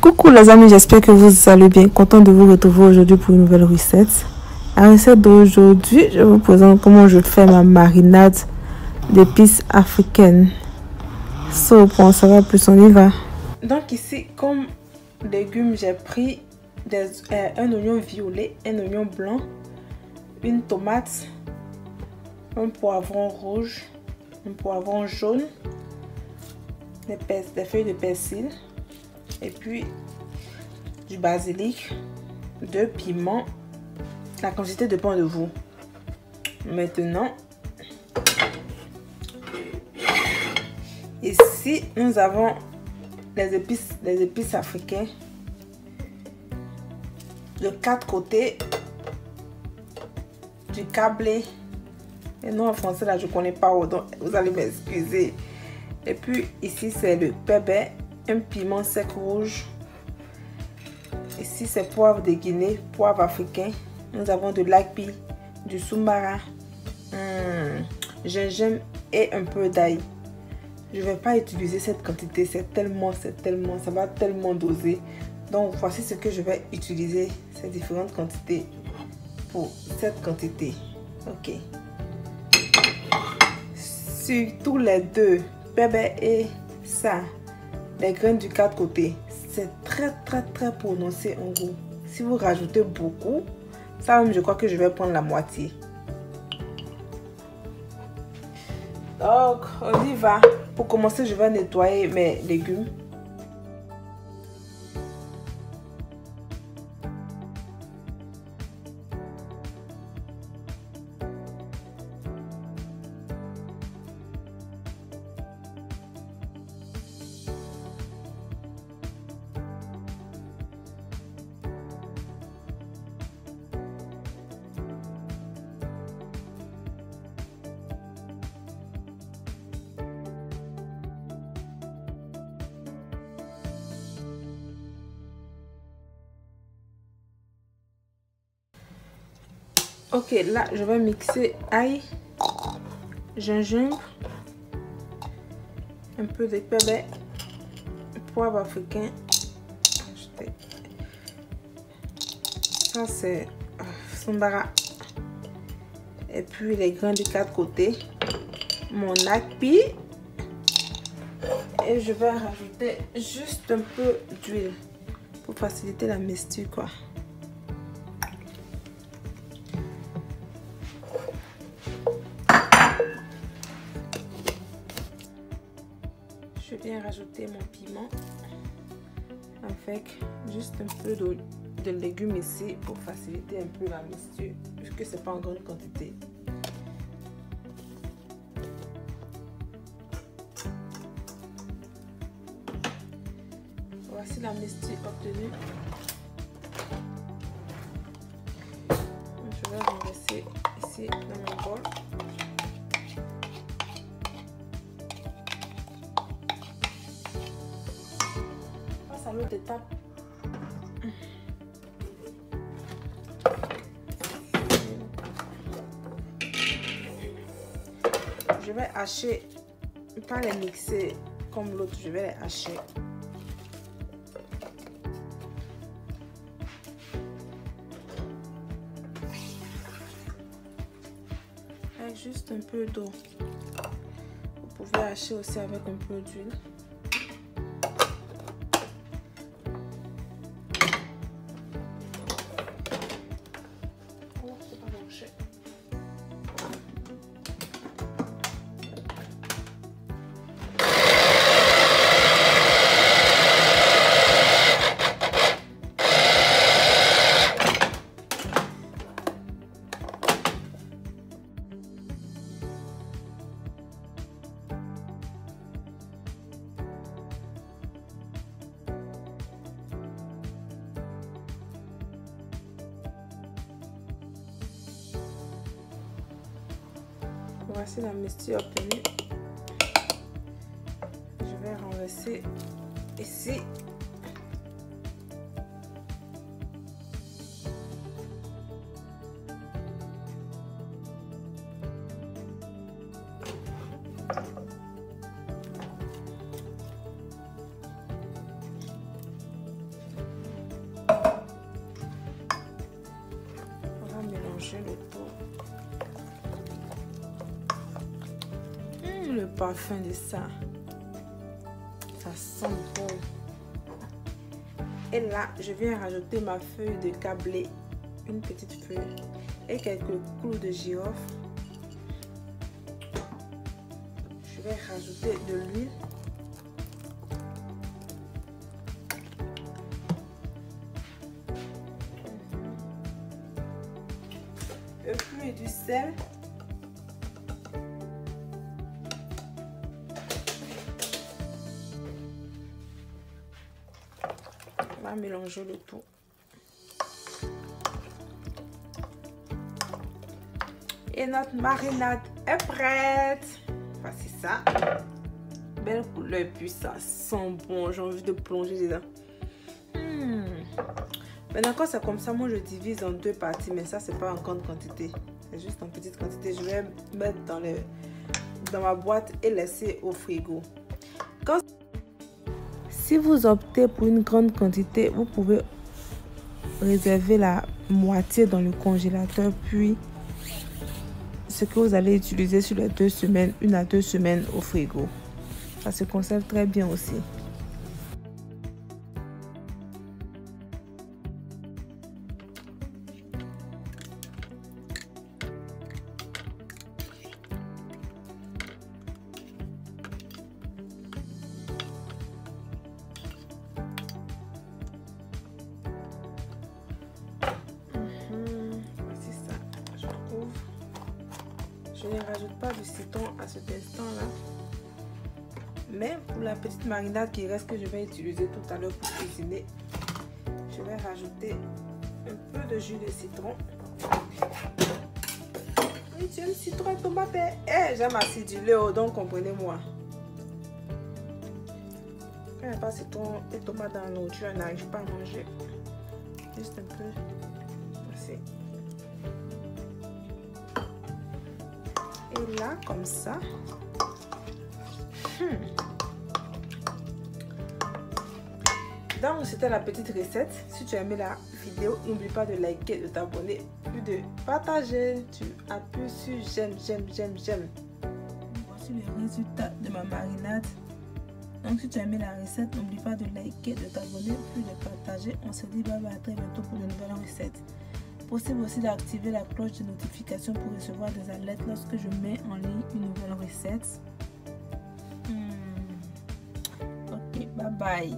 Coucou les amis, j'espère que vous allez bien. Content de vous retrouver aujourd'hui pour une nouvelle recette. La recette d'aujourd'hui, je vous présente comment je fais ma marinade d'épices africaines. So, pour en savoir plus, on y va. Donc ici, comme légumes, j'ai pris un oignon violet, un oignon blanc, une tomate, un poivron rouge, un poivron jaune, des feuilles de persil, et puis du basilic, 2 piments, la quantité dépend de vous. Maintenant, ici nous avons les épices africaines de 4 côtés, du câblé, et non en français là je connais pas, donc vous allez m'excuser. Et puis ici c'est le pepper, un piment sec rouge. Ici c'est poivre de Guinée, poivre africain. Nous avons de l'api, du soumara, gingembre et un peu d'ail. Je ne vais pas utiliser cette quantité, ça va tellement doser. Donc voici ce que je vais utiliser, ces différentes quantités pour cette quantité. Ok. Surtout les deux, pepper et ça, les graines du 4 côtés, c'est très prononcé en goût. Si vous rajoutez beaucoup, ça même je crois que je vais prendre la moitié. Donc on y va. Pour commencer, je vais nettoyer mes légumes. Ok, là je vais mixer ail, gingembre, un peu de pepper, poivre africain. Ça c'est sombara. Et puis les grains de 4 côtés, mon api. Et je vais rajouter juste un peu d'huile pour faciliter la mixture quoi. Je viens rajouter mon piment avec juste un peu de légumes ici pour faciliter un peu la mixture puisque c'est pas en grande quantité. Voici la mixture obtenue. Je vais renverser ici dans mon bol. Passe à l'autre étape. Je vais hacher, pas les mixer comme l'autre, je vais les hacher. Avec juste un peu d'eau. Vous pouvez hacher aussi avec un peu d'huile. Voici la mixture obtenue. Je vais renverser ici. mélanger le tout. Le parfum de ça. Ça sent bon. Et là, je viens rajouter ma feuille de câblé. Une petite feuille. Et quelques clous de girofle. Je vais rajouter de l'huile. Le flux et du sel. On va mélanger le tout. Et notre marinade est prête. Voici ça. Belle couleur, puis ça sent bon. J'ai envie de plonger dedans. Maintenant, quand c'est comme ça, moi je divise en deux parties. Mais ça, c'est pas en grande quantité. C'est juste en petite quantité. Je vais mettre dans ma boîte et laisser au frigo. Si vous optez pour une grande quantité, vous pouvez réserver la moitié dans le congélateur. Puis, ce que vous allez utiliser sur les 2 semaines, 1 à 2 semaines au frigo. Ça se conserve très bien aussi. Voici ça. Je couvre. Je ne rajoute pas de citron à cet instant-là. Mais pour la petite marinade qui reste que je vais utiliser tout à l'heure pour cuisiner, je vais rajouter un peu de jus de citron. Oui, tu aimes citron et tomate. J'aime acidulé, donc comprenez-moi. Quand il n'y a pas citron et tomate dans la nourriture, on n'arrive pas à manger. Juste un peu. Voici. Et là, comme ça. Donc, c'était la petite recette. Si tu as aimé la vidéo, n'oublie pas de liker, de t'abonner, puis de partager. Tu appuies sur j'aime. Voici le résultat de ma marinade. Donc, si tu as aimé la recette, n'oublie pas de liker, de t'abonner, puis de partager. On se dit bye bye, à très bientôt pour de nouvelles recettes. Possible aussi d'activer la cloche de notification pour recevoir des alertes lorsque je mets en ligne une nouvelle recette. Ok, bye bye.